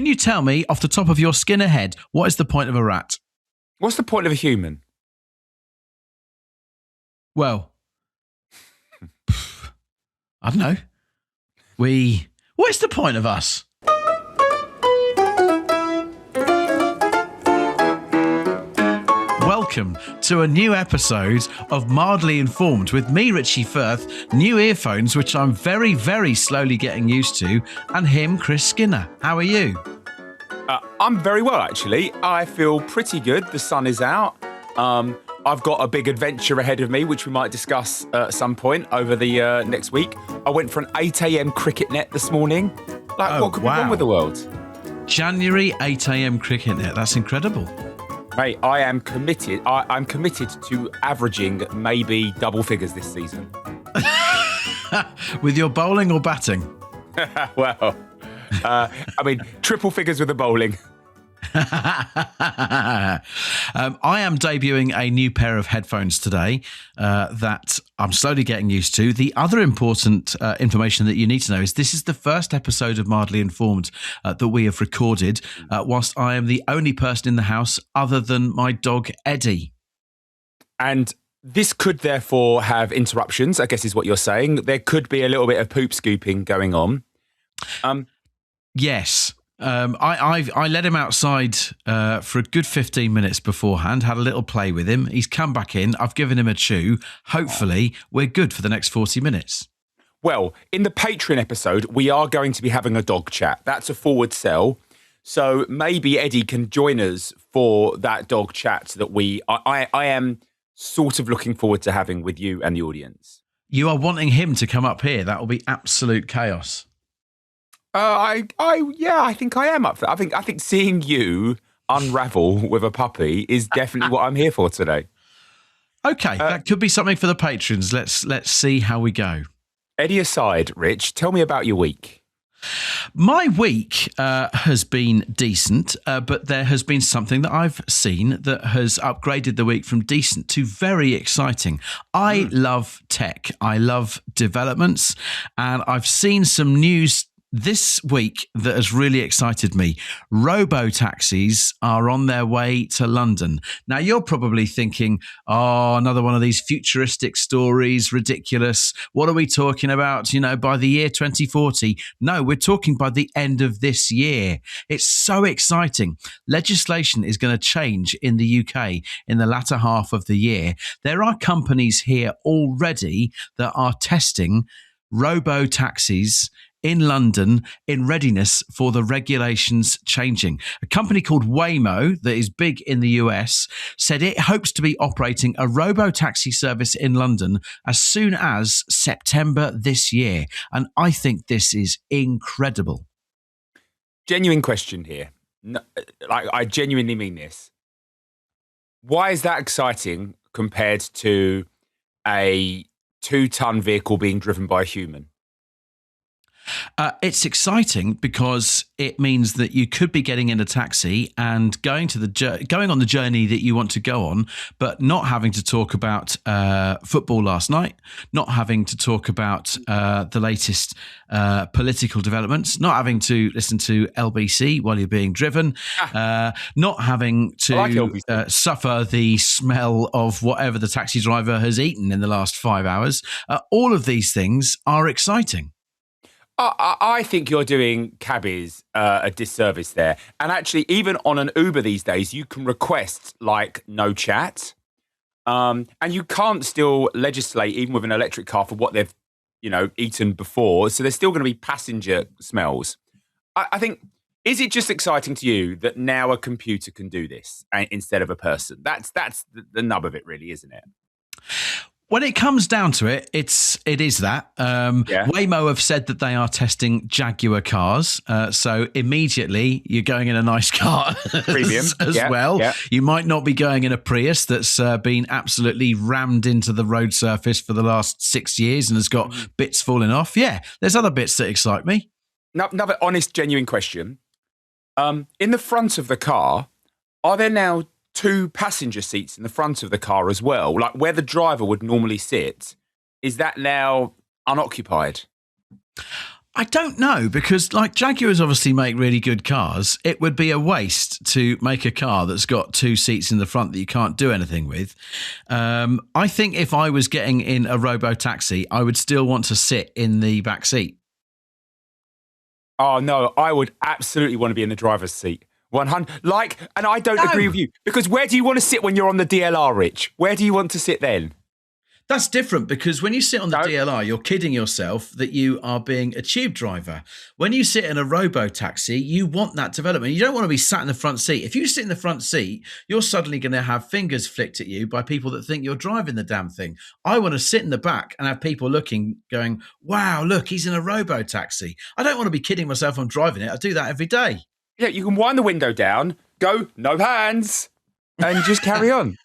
you tell me off the top of your Skinner head, what is the point of a rat? What's the point of a human? Well, I don't know. What is the point of us? Welcome to a new episode of Mildly Informed with me, Richie Firth, new earphones, which I'm very, very slowly getting used to, and him, Chris Skinner. How are you? I'm very well, actually. I feel pretty good. The sun is out. I've got a big adventure ahead of me, which we might discuss at some point over the next week. I went for an 8 a.m. cricket net this morning. What could be wrong with the world? January 8 a.m. cricket net. That's incredible. Mate, I am committed. I'm committed to averaging maybe double figures this season. With your bowling or batting? Well, triple figures with the bowling. I am debuting a new pair of headphones today that I'm slowly getting used to. The other important information that you need to know is this is the first episode of Mildly Informed that we have recorded whilst I am the only person in the house other than my dog Eddie. And this could therefore have interruptions, I guess is what you're saying. There could be a little bit of poop scooping going on. Yes. I let him outside for a good 15 minutes beforehand, had a little play with him. He's come back in. I've given him a chew. Hopefully, we're good for the next 40 minutes. Well, in the Patreon episode, we are going to be having a dog chat. That's a forward sell. So maybe Eddie can join us for that dog chat that I am sort of looking forward to having with you and the audience. You are wanting him to come up here. That will be absolute chaos. I think I am up for that. I think seeing you unravel with a puppy is definitely what I'm here for today. Okay, that could be something for the patrons. Let's see how we go. Eddie aside, Rich, tell me about your week. My week has been decent, but there has been something that I've seen that has upgraded the week from decent to very exciting. I love tech. I love developments, and I've seen some news this week that has really excited me. Robo-taxis are on their way to London. Now, you're probably thinking, another one of these futuristic stories, ridiculous. What are we talking about, by the year 2040? No, we're talking by the end of this year. It's so exciting. Legislation is going to change in the UK in the latter half of the year. There are companies here already that are testing robo-taxis in London in readiness for the regulations changing. A company called Waymo that is big in the US said it hopes to be operating a robo-taxi service in London as soon as September this year. And I think this is incredible. Genuine question here. No, I genuinely mean this. Why is that exciting compared to a 2-ton vehicle being driven by a human? It's exciting because it means that you could be getting in a taxi and going on the journey that you want to go on, but not having to talk about football last night, not having to talk about the latest political developments, not having to listen to LBC while you're being driven, not having to suffer the smell of whatever the taxi driver has eaten in the last 5 hours. All of these things are exciting. I think you're doing cabbies a disservice there. And actually, even on an Uber these days, you can request no chat. And you can't still legislate, even with an electric car, for what they've, eaten before. So there's still going to be passenger smells. I think, is it just exciting to you that now a computer can do this instead of a person? That's the nub of it, really, isn't it? When it comes down to it, it is that. Waymo have said that they are testing Jaguar cars. So immediately you're going in a nice car Premium. as well. Yeah. You might not be going in a Prius that's been absolutely rammed into the road surface for the last 6 years and has got bits falling off. Yeah, there's other bits that excite me. Another honest, genuine question. In the front of the car, are there now 2 passenger seats in the front of the car as well? Like where the driver would normally sit, is that now unoccupied? I don't know, because like Jaguars obviously make really good cars. It would be a waste to make a car that's got 2 seats in the front that you can't do anything with. I think if I was getting in a robo-taxi, I would still want to sit in the back seat. Oh, no, I would absolutely want to be in the driver's seat. 100, and I don't agree with you, because where do you want to sit when you're on the DLR, Rich? Where do you want to sit then? That's different, because when you sit on the DLR, you're kidding yourself that you are being a tube driver. When you sit in a robo-taxi, you want that development. You don't want to be sat in the front seat. If you sit in the front seat, you're suddenly going to have fingers flicked at you by people that think you're driving the damn thing. I want to sit in the back and have people looking, going, wow, look, he's in a robo-taxi. I don't want to be kidding myself I'm driving it. I do that every day. Yeah, you can wind the window down, go, no hands, and just carry on.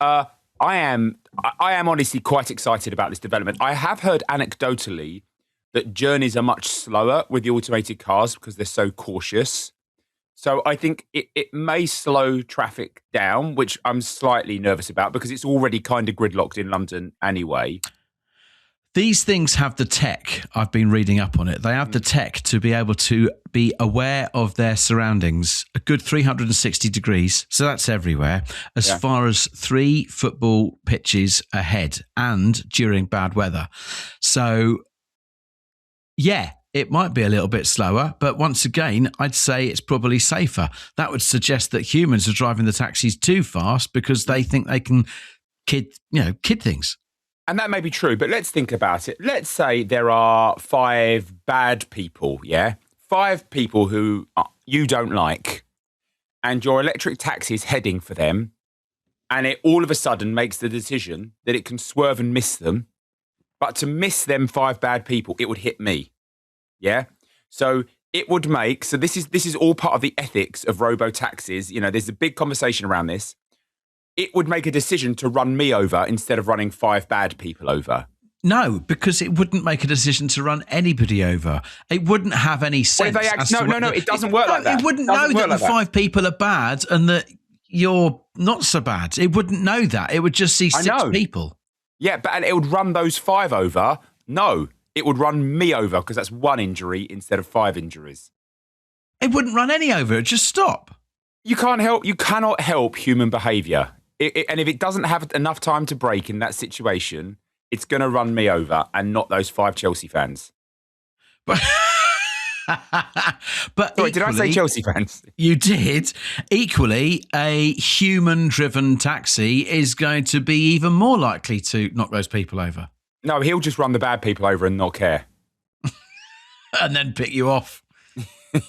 I am honestly quite excited about this development. I have heard anecdotally that journeys are much slower with the automated cars because they're so cautious. So I think it may slow traffic down, which I'm slightly nervous about because it's already kind of gridlocked in London anyway. These things have the tech. I've been reading up on it. They have the tech to be able to be aware of their surroundings a good 360 degrees. So that's everywhere, as far as 3 football pitches ahead and during bad weather. So, yeah, it might be a little bit slower, but once again, I'd say it's probably safer. That would suggest that humans are driving the taxis too fast because they think they can kid things. And that may be true, but let's think about it. Let's say there are 5 bad people, 5 people who you don't like, and your electric taxi is heading for them, and it all of a sudden makes the decision that it can swerve and miss them, but to miss them 5 bad people, it would hit me, So it would make, so this is all part of the ethics of robo-taxis. There's a big conversation around this. It would make a decision to run me over instead of running 5 bad people over. No, because it wouldn't make a decision to run anybody over. It wouldn't have any sense. No, it doesn't work like that. It wouldn't know that the 5 people are bad and that you're not so bad. It wouldn't know that. It would just see 6 people. Yeah, and it would run those 5 over. No, it would run me over because that's 1 injury instead of 5 injuries. It wouldn't run any over. It'd just stop. You cannot help human behaviour. And if it doesn't have enough time to brake in that situation, it's going to run me over and not those 5 Chelsea fans. But sorry, did I say Chelsea fans? You did. Equally, a human-driven taxi is going to be even more likely to knock those people over. No, he'll just run the bad people over and not care. And then pick you off. All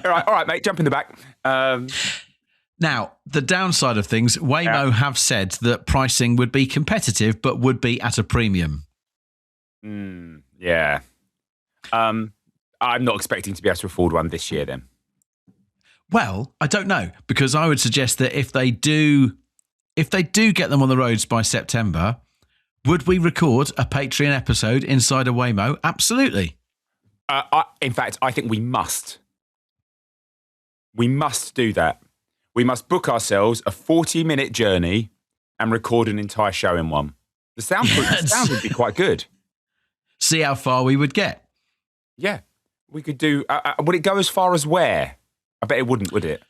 right, mate, jump in the back. Now, the downside of things, Waymo have said that pricing would be competitive, but would be at a premium. Yeah. I'm not expecting to be able to afford one this year then. Well, I don't know, because I would suggest that if they do get them on the roads by September, would we record a Patreon episode inside a Waymo? Absolutely. In fact, I think we must. We must do that. We must book ourselves a 40-minute journey and record an entire show in one. The sound would be quite good. See how far we would get. Yeah. We could do... would it go as far as where? I bet it wouldn't, would it?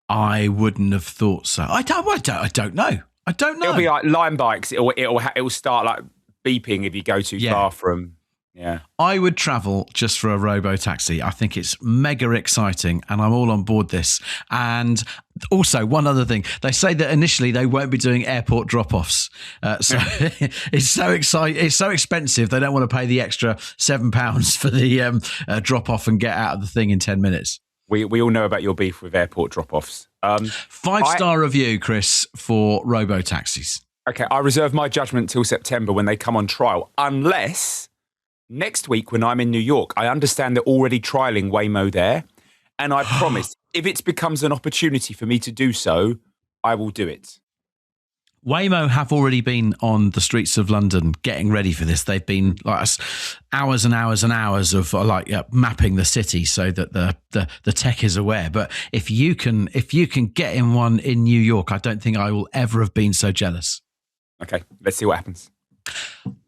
I wouldn't have thought so. I don't know. I don't know. It'll be like line bikes. It'll start like beeping if you go too far from... Yeah, I would travel just for a robo-taxi. I think it's mega exciting and I'm all on board this. And also, one other thing, they say that initially they won't be doing airport drop-offs. So it's so exciting. It's so expensive. They don't want to pay the extra £7 for the drop-off and get out of the thing in 10 minutes. We all know about your beef with airport drop-offs. 5-star review, Chris, for robo-taxis. Okay, I reserve my judgment till September when they come on trial, unless... Next week, when I'm in New York, I understand they're already trialling Waymo there. And I promise, if it becomes an opportunity for me to do so, I will do it. Waymo have already been on the streets of London getting ready for this. They've been like hours and hours and hours of mapping the city so that the tech is aware. But if you can get in one in New York, I don't think I will ever have been so jealous. Okay, let's see what happens.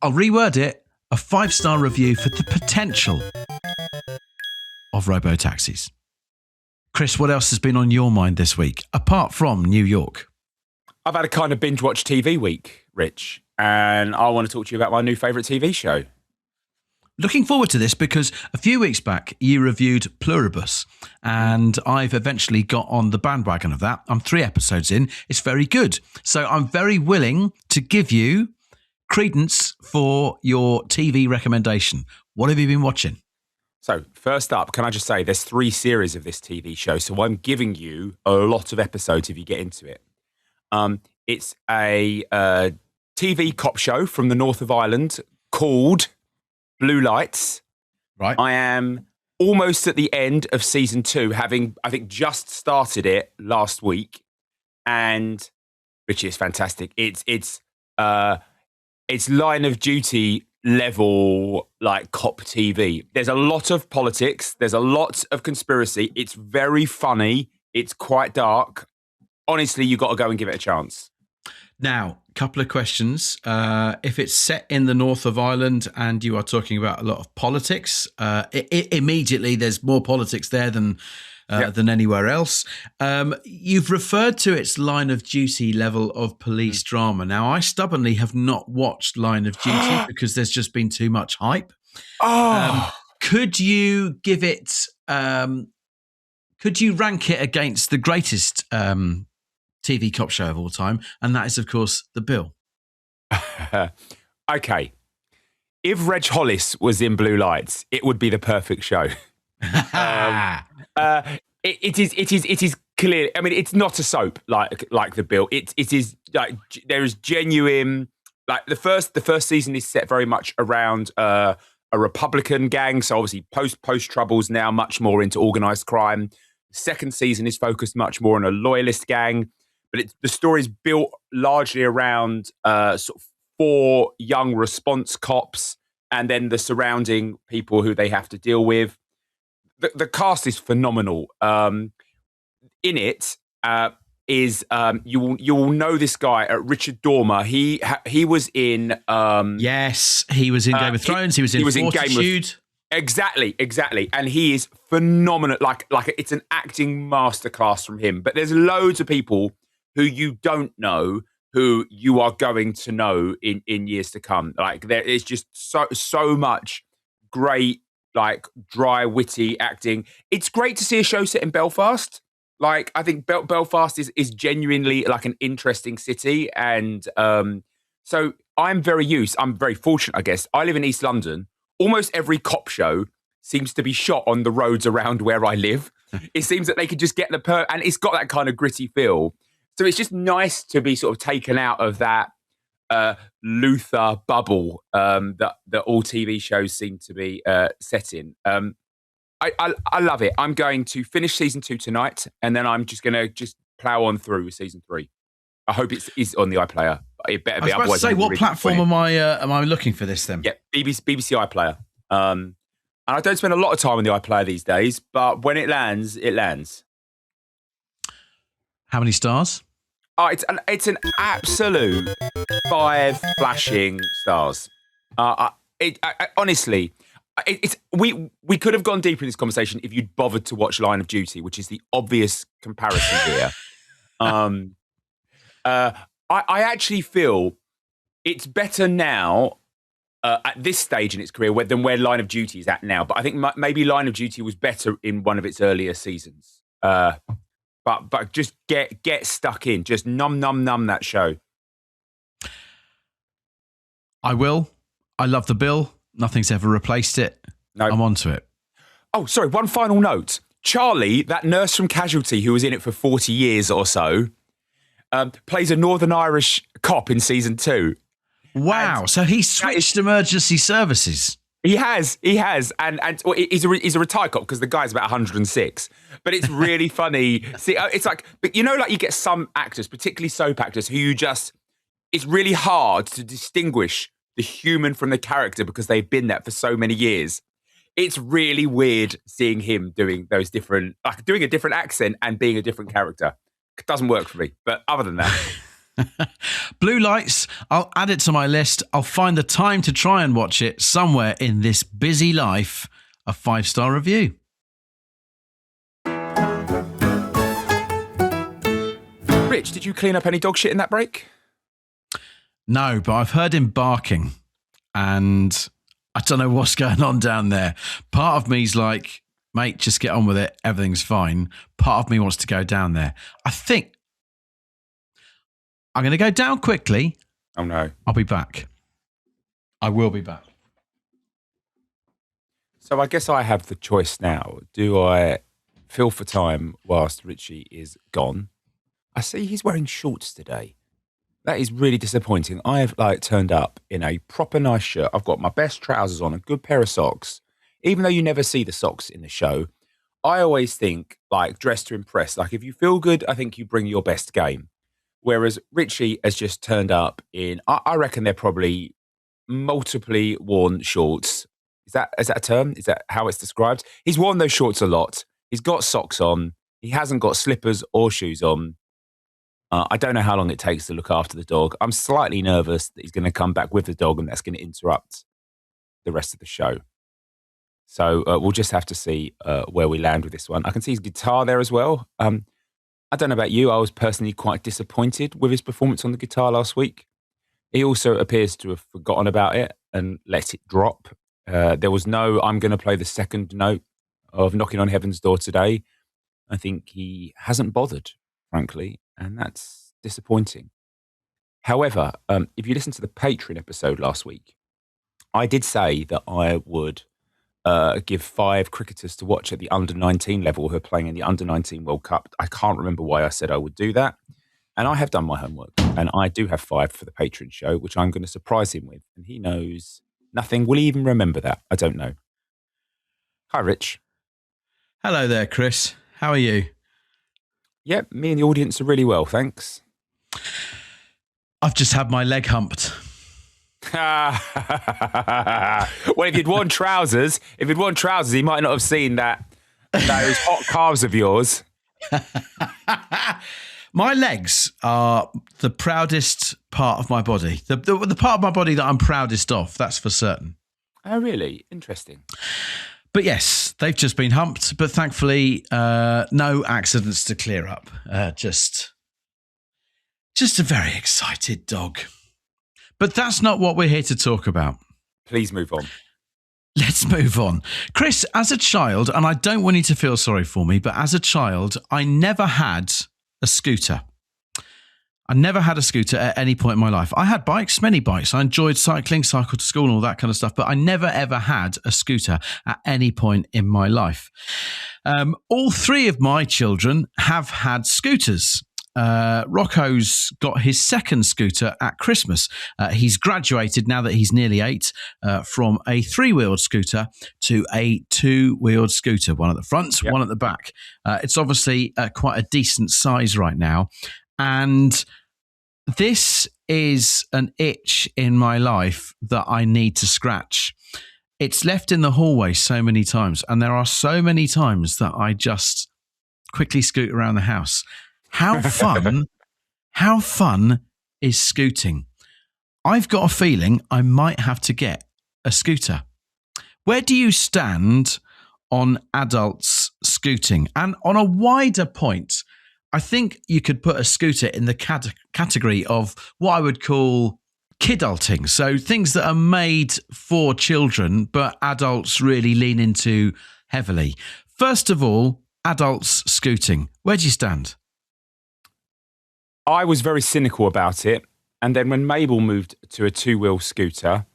I'll reword it. A 5-star review for the potential of robo-taxis. Chris, what else has been on your mind this week, apart from New York? I've had a kind of binge-watch TV week, Rich, and I want to talk to you about my new favourite TV show. Looking forward to this because a few weeks back you reviewed Pluribus and I've eventually got on the bandwagon of that. I'm 3 episodes in. It's very good. So I'm very willing to give you credence for your TV recommendation. What have you been watching? So first up, can I just say there's 3 series of this TV show. So I'm giving you a lot of episodes if you get into it. It's a TV cop show from the north of Ireland called Blue Lights. Right. I am almost at the end of season 2, having, I think, just started it last week. And Richie, it's fantastic. It's Line of Duty level, like cop TV. There's a lot of politics. There's a lot of conspiracy. It's very funny. It's quite dark. Honestly, you got to go and give it a chance. Now, couple of questions. If it's set in the north of Ireland and you are talking about a lot of politics, immediately there's more politics there than anywhere else. You've referred to its Line of Duty level of police drama. Now, I stubbornly have not watched Line of Duty because there's just been too much hype. Could you give it? Could you rank it against the greatest TV cop show of all time? And that is, of course, The Bill. Okay. If Reg Hollis was in Blue Lights, it would be the perfect show. It is clear. I mean, it's not a soap like The Bill. It is like there is genuine. Like the first season is set very much around a Republican gang. So obviously post troubles now much more into organised crime. The second season is focused much more on a loyalist gang, but the story is built largely around sort of 4 young response cops and then the surrounding people who they have to deal with. The cast is phenomenal. In it is you will know this guy, Richard Dormer. He was in yes, he was in Game of Thrones. He was in Fortitude. Exactly, and he is phenomenal. Like it's an acting masterclass from him. But there's loads of people who you don't know who you are going to know in years to come. Like there is just so much great, like dry, witty acting. It's great to see a show set in Belfast. Like I think Belfast is genuinely like an interesting city, and so I'm very fortunate, I guess. I live in East London. Almost every cop show seems to be shot on the roads around where I live. It seems that they could just get and it's got that kind of gritty feel. So it's just nice to be sort of taken out of that Luther bubble that all TV shows seem to be set in. I love it. I'm going to finish season 2 tonight, and then I'm just going to plow on through with season 3. I hope it's on the iPlayer. It better be. I was about to say, what platform am I looking for this then? Yeah, BBC iPlayer. And I don't spend a lot of time on the iPlayer these days, but when it lands, it lands. How many stars? Oh, it's an absolute 5 flashing stars. Honestly, we could have gone deeper in this conversation if you'd bothered to watch Line of Duty, which is the obvious comparison here. I actually feel it's better now at this stage in its career than where Line of Duty is at now. But I think maybe Line of Duty was better in one of its earlier seasons. But just get stuck in. Just numb that show. I will. I love The Bill. Nothing's ever replaced it. No. I'm onto it. Oh, sorry. One final note. Charlie, that nurse from Casualty who was in it for 40 years or so, plays a Northern Irish cop in season 2. Wow. So he switched emergency services. He has. And he's a retired cop because the guy's about 106. But it's really funny. See, it's like, but you know, like you get some actors, particularly soap actors, who it's really hard to distinguish the human from the character because they've been there for so many years. It's really weird seeing him doing those different, like doing a different accent and being a different character. It doesn't work for me. But other than that. Blue Lights, I'll add it to my list. I'll find the time to try and watch it somewhere in this busy life. A 5-star review. Rich, did you clean up any dog shit in that break? No, but I've heard him barking and I don't know what's going on down there. Part of me's like, mate, just get on with it. Everything's fine. Part of me wants to go down there. I think I'm going to go down quickly. Oh, no. I'll be back. I will be back. So I guess I have the choice now. Do I fill for time whilst Richie is gone? I see he's wearing shorts today. That is really disappointing. I have turned up in a proper nice shirt. I've got my best trousers on, a good pair of socks. Even though you never see the socks in the show, I always think dress to impress. If you feel good, I think you bring your best game. Whereas Richie has just turned up in, I reckon they're probably multiply worn shorts. Is that a term? Is that how it's described? He's worn those shorts a lot. He's got socks on. He hasn't got slippers or shoes on. I don't know how long it takes to look after the dog. I'm slightly nervous that he's going to come back with the dog and that's going to interrupt the rest of the show. So we'll just have to see where we land with this one. I can see his guitar there as well. I don't know about you. I was personally quite disappointed with his performance on the guitar last week. He also appears to have forgotten about it and let it drop. There was no, I'm going to play the second note of Knocking on Heaven's Door today. I think he hasn't bothered, frankly, and that's disappointing. However, if you listen to the Patreon episode last week, I did say that I would give 5 cricketers to watch at the under-19 level who are playing in the under-19 World Cup. I can't remember why I said I would do that. And I have done my homework. And I do have 5 for the Patreon show, which I'm going to surprise him with. And he knows nothing. Will he even remember that? I don't know. Hi, Rich. Hello there, Chris. How are you? Yep, me and the audience are really well, thanks. I've just had my leg humped. Well, if you'd worn trousers, he might not have seen those hot calves of yours. My legs are the proudest part of my body. The part of my body that I'm proudest of, that's for certain. Oh, really? Interesting. But yes, they've just been humped, but thankfully no accidents to clear up. Just a very excited dog. But that's not what we're here to talk about. Please move on. Let's move on. Chris, as a child, and I don't want you to feel sorry for me, but as a child, I never had a scooter. I never had a scooter at any point in my life. I had bikes, many bikes. I enjoyed cycling, cycle to school and all that kind of stuff, but I never ever had a scooter at any point in my life. All 3 of my children have had scooters. Rocco's got his second scooter at Christmas. He's graduated now that he's nearly 8 from a 3-wheeled scooter to a 2-wheeled scooter, one at the front, one at the back. It's obviously quite a decent size right now. And this is an itch in my life that I need to scratch. It's left in the hallway so many times, and there are so many times that I just quickly scoot around the house. How fun is scooting? I've got a feeling I might have to get a scooter. Where do you stand on adults scooting? And on a wider point, I think you could put a scooter in the category of what I would call kidulting. So things that are made for children, but adults really lean into heavily. First of all, adults scooting. Where do you stand? I was very cynical about it. And then when Mabel moved to a 2-wheel scooter,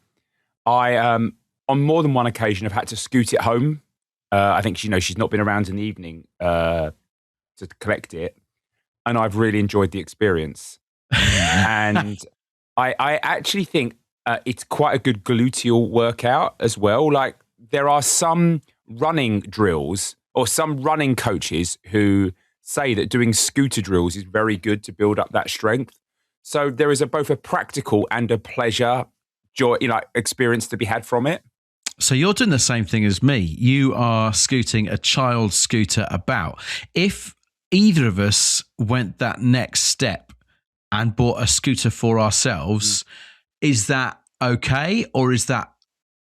I, on more than one occasion, have had to scoot it home. I think, she's not been around in the evening to collect it. And I've really enjoyed the experience. And I actually think it's quite a good gluteal workout as well. There are some running drills or some running coaches who say that doing scooter drills is very good to build up that strength. So there is both a practical and a pleasure joy, experience to be had from it. So you're doing the same thing as me. You are scooting a child scooter about. If either of us went that next step, and bought a scooter for ourselves, is that okay, or is that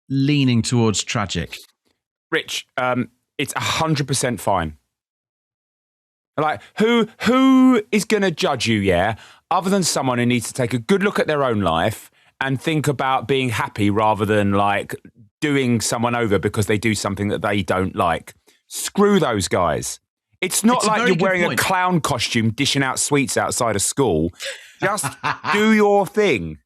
leaning towards tragic? Rich, it's 100% fine. Like, who is going to judge you, yeah, other than someone who needs to take a good look at their own life and think about being happy rather than, like, doing someone over because they do something that they don't like? Screw those guys. It's not like you're wearing a clown costume dishing out sweets outside of school. Just do your thing.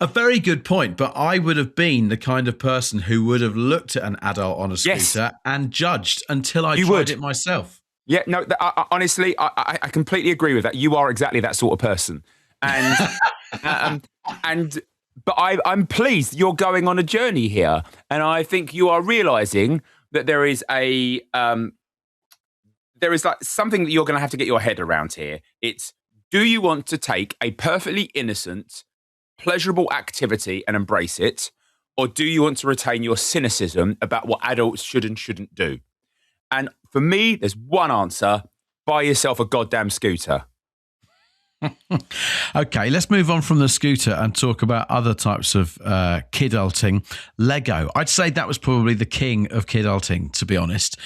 A very good point, but I would have been the kind of person who would have looked at an adult on a scooter and judged until I tried it myself. Yeah, no, honestly, I completely agree with that. You are exactly that sort of person. And but I'm pleased you're going on a journey here. And I think you are realising that there is like something that you're going to have to get your head around here. It's, do you want to take a perfectly innocent, pleasurable activity and embrace it? Or do you want to retain your cynicism about what adults should and shouldn't do? And for me, there's one answer: buy yourself a goddamn scooter. Okay, let's move on from the scooter and talk about other types of kidulting. Lego. I'd say that was probably the king of kidulting, to be honest.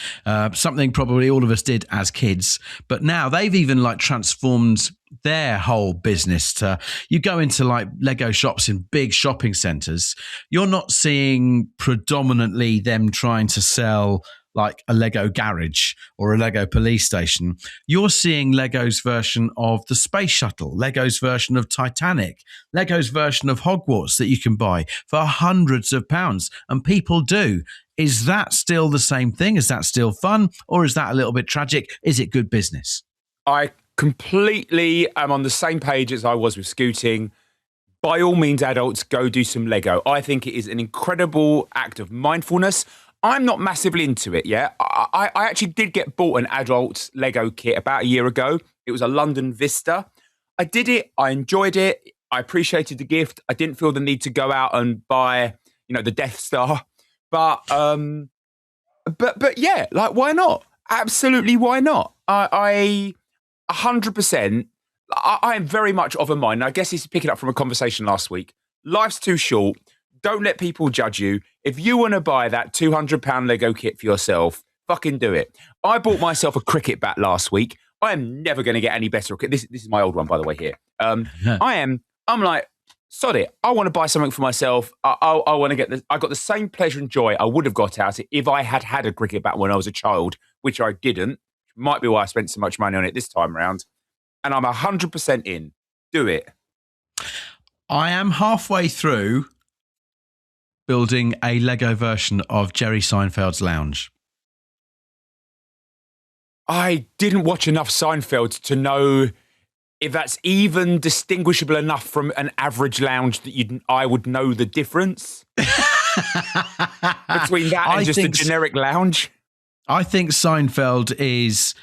Something probably all of us did as kids, but now they've even like transformed their whole business to, you go into like Lego shops in big shopping centres, you're not seeing predominantly them trying to sell like a Lego garage or a Lego police station. You're seeing Lego's version of the space shuttle, Lego's version of Titanic, Lego's version of Hogwarts that you can buy for hundreds of pounds. And people do. Is that still the same thing? Is that still fun? Or is that a little bit tragic? Is it good business? I completely am on the same page as I was with scooting. By all means, adults, go do some Lego. I think it is an incredible act of mindfulness. I'm not massively into it yet. I actually did get bought an adult Lego kit about a year ago. It was a London Vista. I did it. I enjoyed it. I appreciated the gift. I didn't feel the need to go out and buy, the Death Star. But yeah, like, why not? Absolutely, why not? I 100%. I am very much of a mind. I guess it's picking up from a conversation last week. Life's too short. Don't let people judge you. If you want to buy that £200 Lego kit for yourself, fucking do it. I bought myself a cricket bat last week. I am never going to get any better. This is my old one, by the way, here. I'm like, sod it. I want to buy something for myself. I want to get this. I got the same pleasure and joy I would have got out of it if I had had a cricket bat when I was a child, which I didn't. Might be why I spent so much money on it this time around. And I'm 100% in. Do it. I am halfway through building a Lego version of Jerry Seinfeld's lounge. I didn't watch enough Seinfeld to know if that's even distinguishable enough from an average lounge that I would know the difference between that and just a generic lounge. I think Seinfeld is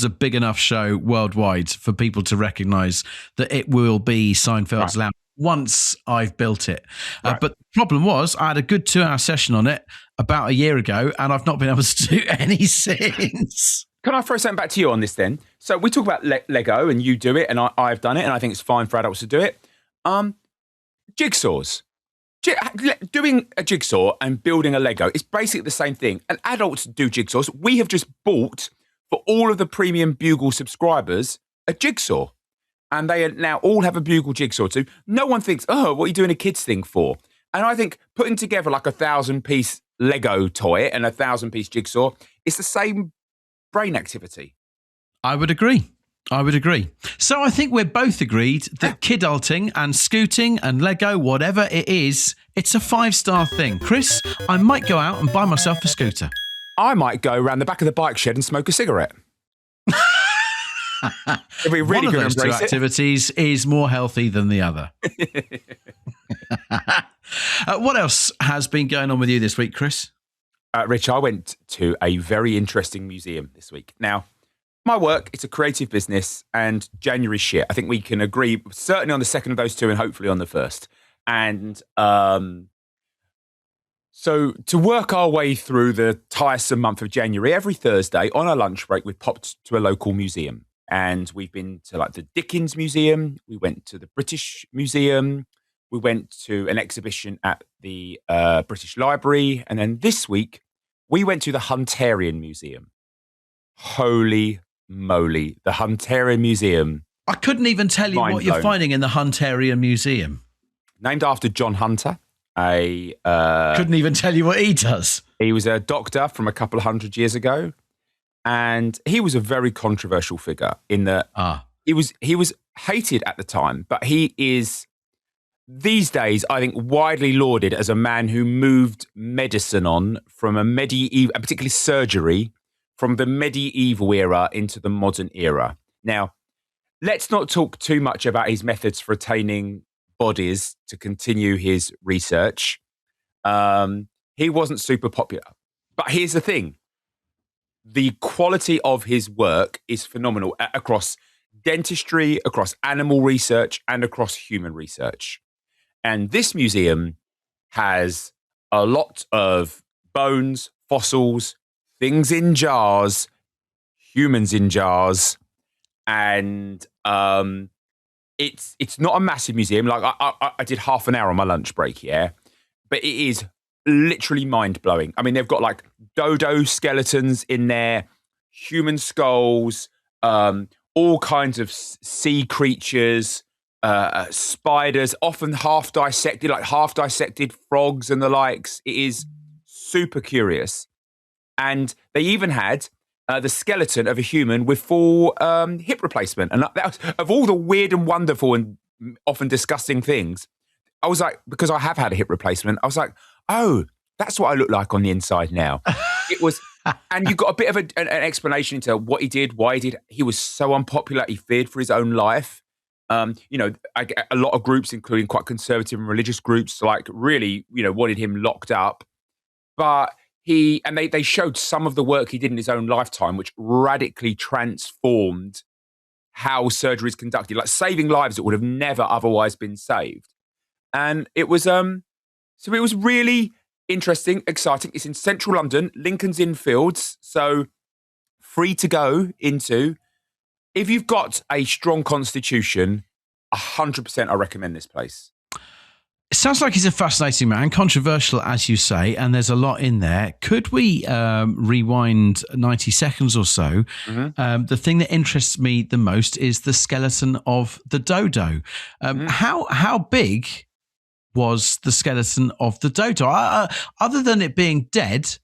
a big enough show worldwide for people to recognise that it will be Seinfeld's lounge once I've built it. Right. But the problem was I had a good 2-hour session on it about a year ago and I've not been able to do any since. Can I throw something back to you on this then? So we talk about Lego and you do it and I've done it and I think it's fine for adults to do it. Jigsaws. Doing a jigsaw and building a Lego is basically the same thing. And adults do jigsaws. We have just bought, for all of the premium Bugle subscribers, a jigsaw. And they now all have a Bugle jigsaw too. No one thinks, oh, what are you doing a kids thing for? And I think putting together like 1,000-piece Lego toy and 1,000-piece jigsaw is the same brain activity. I would agree. So I think we're both agreed that kidulting and scooting and Lego, whatever it is, it's a 5-star thing. Chris, I might go out and buy myself a scooter. I might go around the back of the bike shed and smoke a cigarette. If we really One of those two activities is more healthy than the other. What else has been going on with you this week, Chris? Rich, I went to a very interesting museum this week. Now, my work, it's a creative business and January shit. I think we can agree certainly on the second of those two and hopefully on the first. And so to work our way through the tiresome month of January, every Thursday on our lunch break, we popped to a local museum. And we've been to like the Dickens Museum. We went to the British Museum. We went to an exhibition at the British Library. And then this week, we went to the Hunterian Museum. Holy moly, the Hunterian Museum. I couldn't even tell you what you're finding in the Hunterian Museum. Named after John Hunter. Couldn't even tell you what he does. He was a doctor from a couple of hundred years ago. And he was a very controversial figure in that he was hated at the time, but he is these days, I think, widely lauded as a man who moved medicine on from a medieval, particularly surgery, from the medieval era into the modern era. Now, let's not talk too much about his methods for attaining bodies to continue his research. He wasn't super popular. But here's the thing. The quality of his work is phenomenal across dentistry, across animal research, and across human research. And this museum has a lot of bones, fossils, things in jars, humans in jars, and it's not a massive museum. Like I did half an hour on my lunch break, yeah, but it is literally mind-blowing. I mean, they've got like dodo skeletons in there, human skulls, all kinds of sea creatures, spiders, often half dissected frogs and the likes. It is super curious. And they even had the skeleton of a human with full hip replacement. And that was, of all the weird and wonderful and often disgusting things, I was like, because I have had a hip replacement, I was like, oh, that's what I look like on the inside now. It was, and you got a bit of an explanation into what he did, why he did. He was so unpopular, he feared for his own life. A lot of groups, including quite conservative and religious groups, like really, wanted him locked up. But they showed some of the work he did in his own lifetime, which radically transformed how surgery is conducted, like saving lives that would have never otherwise been saved. And it was, so it was really interesting, exciting. It's in central London, Lincoln's Inn Fields, so free to go into. If you've got a strong constitution, 100% I recommend this place. It sounds like he's a fascinating man, controversial, as you say, and there's a lot in there. Could we rewind 90 seconds or so? Mm-hmm. The thing that interests me the most is the skeleton of the dodo. How big was the skeleton of the dodo? Other than it being dead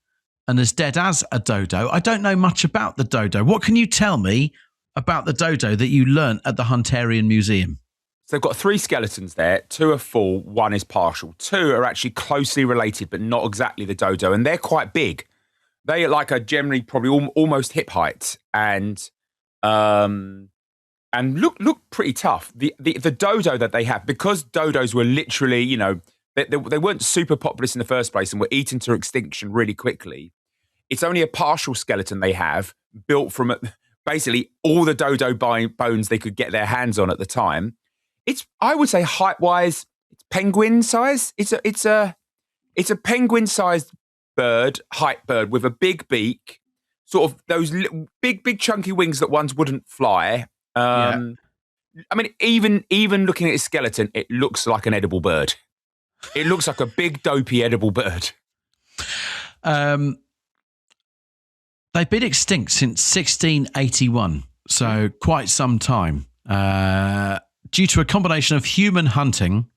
and as dead as a dodo, I don't know much about the dodo. What can you tell me about the dodo that you learnt at the Hunterian Museum? So they've got 3 skeletons there. 2 are full, 1 is partial. 2 are actually closely related, but not exactly the dodo, and they're quite big. They are generally probably almost hip height, and look pretty tough. The dodo that they have, because dodos were literally, they weren't super populous in the first place and were eaten to extinction really quickly. It's only a partial skeleton they have, built from basically all the dodo bones they could get their hands on at the time. It's, I would say, height-wise, it's penguin size. It's a penguin-sized height bird with a big beak, sort of those little, big chunky wings that ones wouldn't fly. I mean, even looking at its skeleton, it looks like an edible bird. It looks like a big, dopey, edible bird. They've been extinct since 1681, so quite some time. Due to a combination of human hunting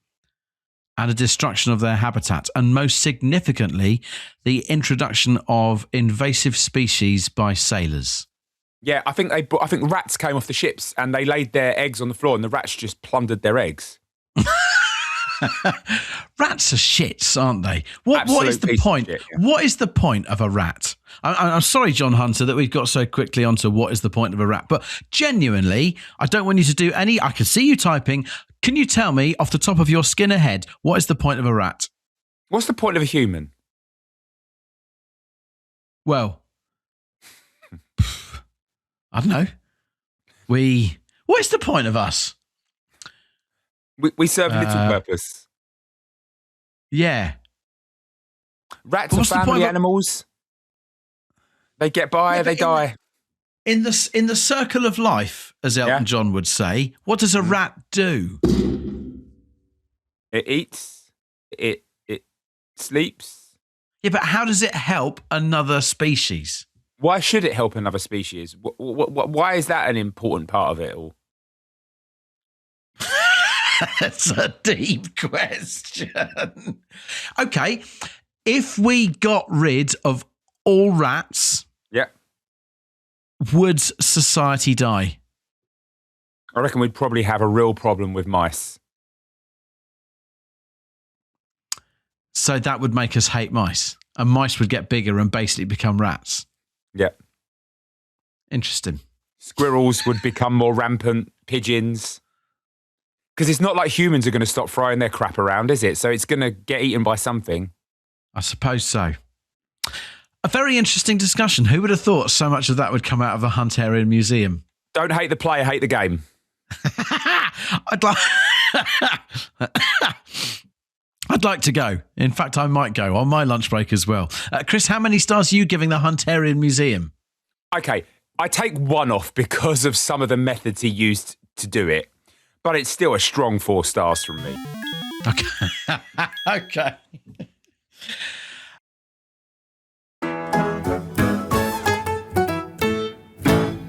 and a destruction of their habitat, and most significantly, the introduction of invasive species by sailors. Yeah, I think rats came off the ships and they laid their eggs on the floor, and the rats just plundered their eggs. Rats are shits, aren't they? What is the point? Shit, yeah. What is the point of a rat? I'm sorry, John Hunter, that we've got so quickly onto what is the point of a rat. But genuinely, I don't want you to do any. I can see you typing. Can you tell me off the top of your skinner head, what is the point of a rat? What's the point of a human? Well, I don't know. What is the point of us? We serve little purpose. Yeah. Rats are family animals. They get by, they die. In the circle of life, as Elton John would say, what does a rat do? It eats. It sleeps. Yeah, but how does it help another species? Why should it help another species? Why is that an important part of it all? That's a deep question. Okay, if we got rid of all rats, would society die? I reckon we'd probably have a real problem with mice. So that would make us hate mice, and mice would get bigger and basically become rats. Yeah. Interesting. Squirrels would become more rampant, pigeons. Because it's not like humans are going to stop throwing their crap around, is it? So it's going to get eaten by something. I suppose so. A very interesting discussion. Who would have thought so much of that would come out of the Hunterian Museum? Don't hate the player, hate the game. I'd like to go. In fact, I might go on my lunch break as well. Chris, how many stars are you giving the Hunterian Museum? Okay, I take 1 off because of some of the methods he used to do it. But it's still a strong 4 stars from me. Okay. Okay.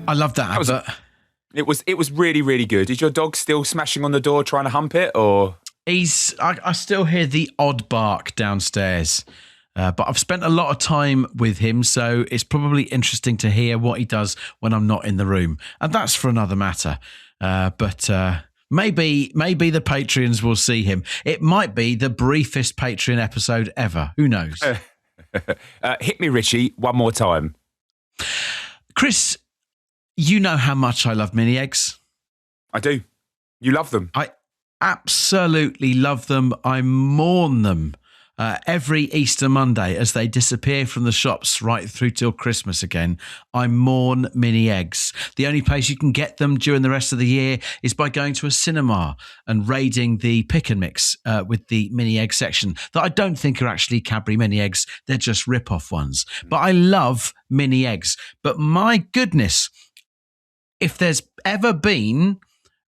I love that advert. It was really, really good. Is your dog still smashing on the door trying to hump it, or? I still hear the odd bark downstairs. But I've spent a lot of time with him, so it's probably interesting to hear what he does when I'm not in the room. And that's for another matter. But maybe the Patreons will see him. It might be the briefest Patreon episode ever. Who knows? Hit me, Richie, one more time. Chris, you know how much I love mini eggs. I do. You love them. I absolutely love them. I mourn them every Easter Monday as they disappear from the shops right through till Christmas again. I mourn mini eggs. The only place you can get them during the rest of the year is by going to a cinema and raiding the pick and mix with the mini egg section that I don't think are actually Cadbury mini eggs. They're just rip-off ones. But I love mini eggs. But my goodness, if there's ever been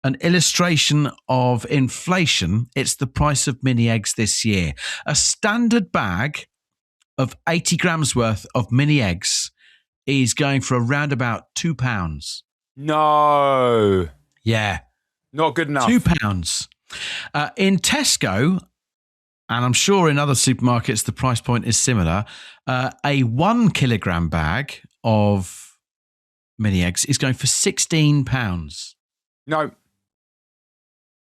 an illustration of inflation, it's the price of mini eggs this year. A standard bag of 80 grams worth of mini eggs is going for around about £2. No. Yeah. Not good enough. £2. In Tesco, and I'm sure in other supermarkets the price point is similar, a 1 kilogram bag of mini eggs is going for £16. No.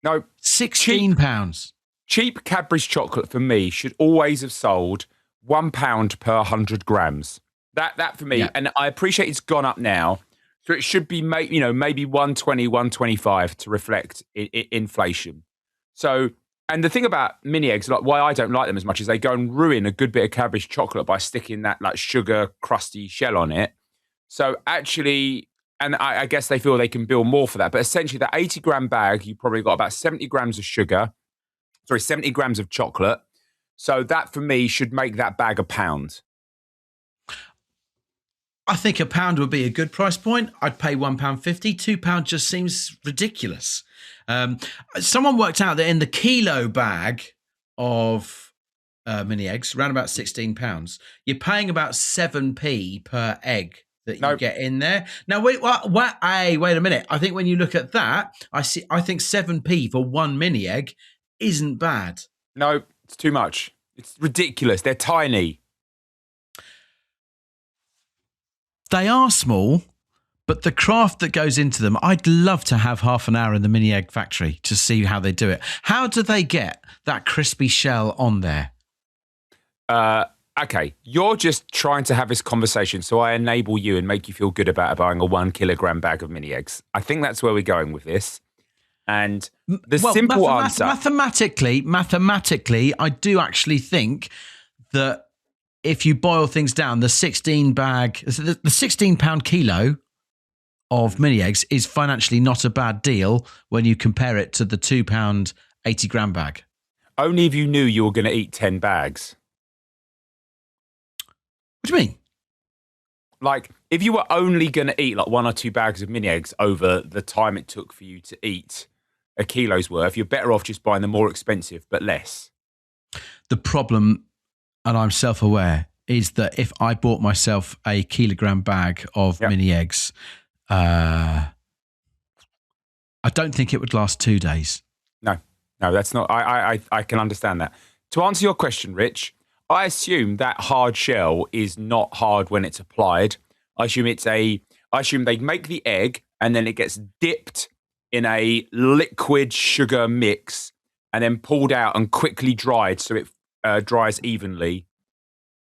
£16. Cheap Cadbury's chocolate for me should always have sold £1 per 100 grams. That for me, yeah. And I appreciate it's gone up now, so it should be maybe 120, 125 to reflect inflation. So, and the thing about mini eggs, like why I don't like them as much, is they go and ruin a good bit of Cadbury's chocolate by sticking that like sugar crusty shell on it. So actually, and I guess they feel they can bill more for that. But essentially, that 80 gram bag, you probably got about 70 grams of 70 grams of chocolate. So that for me should make that bag £1. I think £1 would be a good price point. I'd pay £1.50. £2 just seems ridiculous. Someone worked out that in the kilo bag of mini eggs, around about £16, you're paying about 7p per egg that you get in there. Now, wait a minute. I think when you look at that, I think 7p for one mini egg isn't bad. No, it's too much. It's ridiculous. They're tiny. They are small, but the craft that goes into them, I'd love to have half an hour in the mini egg factory to see how they do it. How do they get that crispy shell on there? Okay, you're just trying to have this conversation so I enable you and make you feel good about buying a 1 kilogram bag of mini eggs. I think that's where we're going with this. And the simple answer... Mathematically, I do actually think that if you boil things down, the 16 pound kilo of mini eggs is financially not a bad deal when you compare it to the £2 80 gram bag. Only if you knew you were going to eat 10 bags. What do you mean? like, if you were only going to eat like 1 or 2 bags of mini eggs over the time it took for you to eat a kilo's worth, you're better off just buying the more expensive but less. The problem, and I'm self-aware, is that if I bought myself a kilogram bag of mini eggs, I don't think it would last 2 days. No, that's not. I can understand that. To answer your question, Rich, I assume that hard shell is not hard when it's applied. I assume they make the egg and then it gets dipped in a liquid sugar mix and then pulled out and quickly dried so it dries evenly.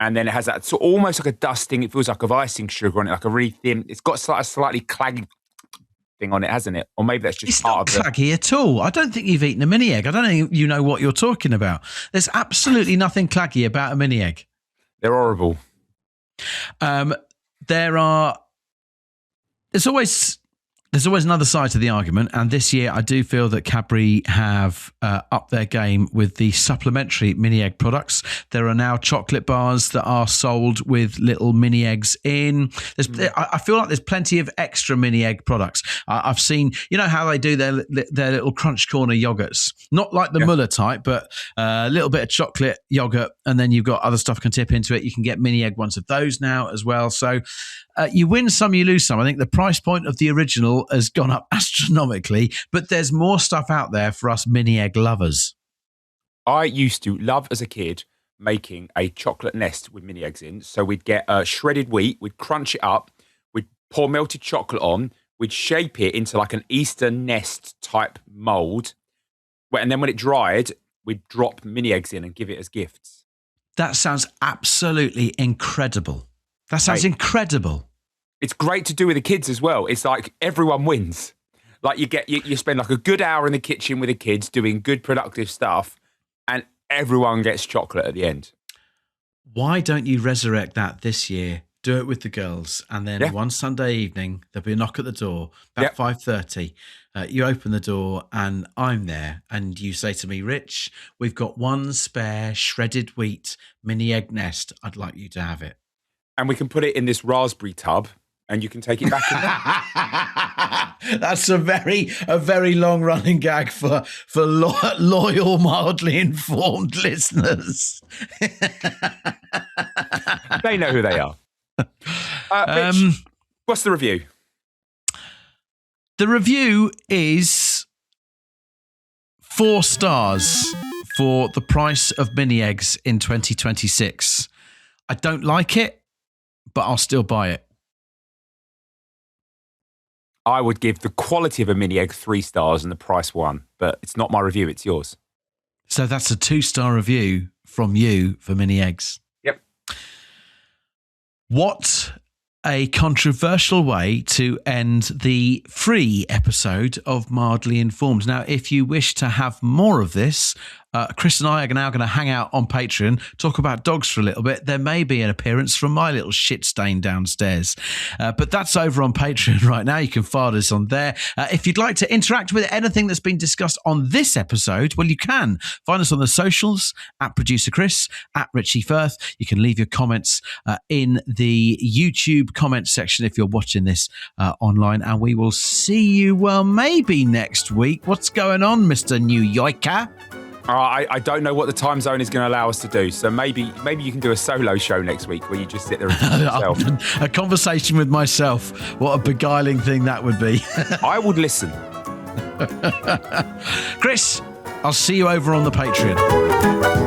And then it has that sort of almost like a dusting. It feels like of icing sugar on it, like a really thin. It's got a slightly claggy thing on it, hasn't it? Or maybe that's just it's part not of claggy at all. I don't think you've eaten a mini egg. I don't think you know what you're talking about. There's absolutely nothing claggy about a mini egg. They're horrible. There's always another side to the argument, and this year I do feel that Cadbury have upped their game with the supplementary mini egg products. There are now chocolate bars that are sold with little mini eggs in. I feel like there's plenty of extra mini egg products. I've seen, you know how they do their little Crunch Corner yogurts, not like the Muller type, but a little bit of chocolate yogurt, and then you've got other stuff can tip into it. You can get mini egg ones of those now as well. So you win some, you lose some. I think the price point of the original has gone up astronomically, but there's more stuff out there for us mini egg lovers. I used to love, as a kid, making a chocolate nest with mini eggs in. So we'd get shredded wheat, we'd crunch it up, we'd pour melted chocolate on, we'd shape it into like an Easter nest type mold. And then when it dried, we'd drop mini eggs in and give it as gifts. That sounds absolutely incredible. That sounds incredible. It's great to do with the kids as well. It's like everyone wins. Like you spend like a good hour in the kitchen with the kids doing good productive stuff, and everyone gets chocolate at the end. Why don't you resurrect that this year? Do it with the girls, and then one Sunday evening there'll be a knock at the door about 5:30. You open the door and I'm there, and you say to me, "Rich, we've got one spare shredded wheat mini egg nest. I'd like you to have it." And we can put it in this raspberry tub, and you can take it back in there. That's a very long running gag for loyal, mildly informed listeners. They know who they are. Rich, what's the review? The review is 4 stars for the price of mini eggs in 2026. I don't like it, but I'll still buy it. I would give the quality of a mini egg 3 stars and the price 1, but it's not my review, it's yours. So that's a 2-star review from you for mini eggs. Yep. What a controversial way to end the free episode of Mildly Informed. Now, if you wish to have more of this, Chris and I are now going to hang out on Patreon, talk about dogs for a little bit. There may be an appearance from my little shit stain downstairs. But that's over on Patreon right now. You can find us on there. If you'd like to interact with anything that's been discussed on this episode, well, you can find us on the socials at Producer Chris, at Richie Firth. You can leave your comments in the YouTube comments section if you're watching this online. And we will see you, well, maybe next week. What's going on, Mr. New Yorker? I don't know what the time zone is going to allow us to do, so maybe you can do a solo show next week where you just sit there and talk to yourself. A conversation with myself. What a beguiling thing that would be. I would listen. Chris, I'll see you over on the Patreon.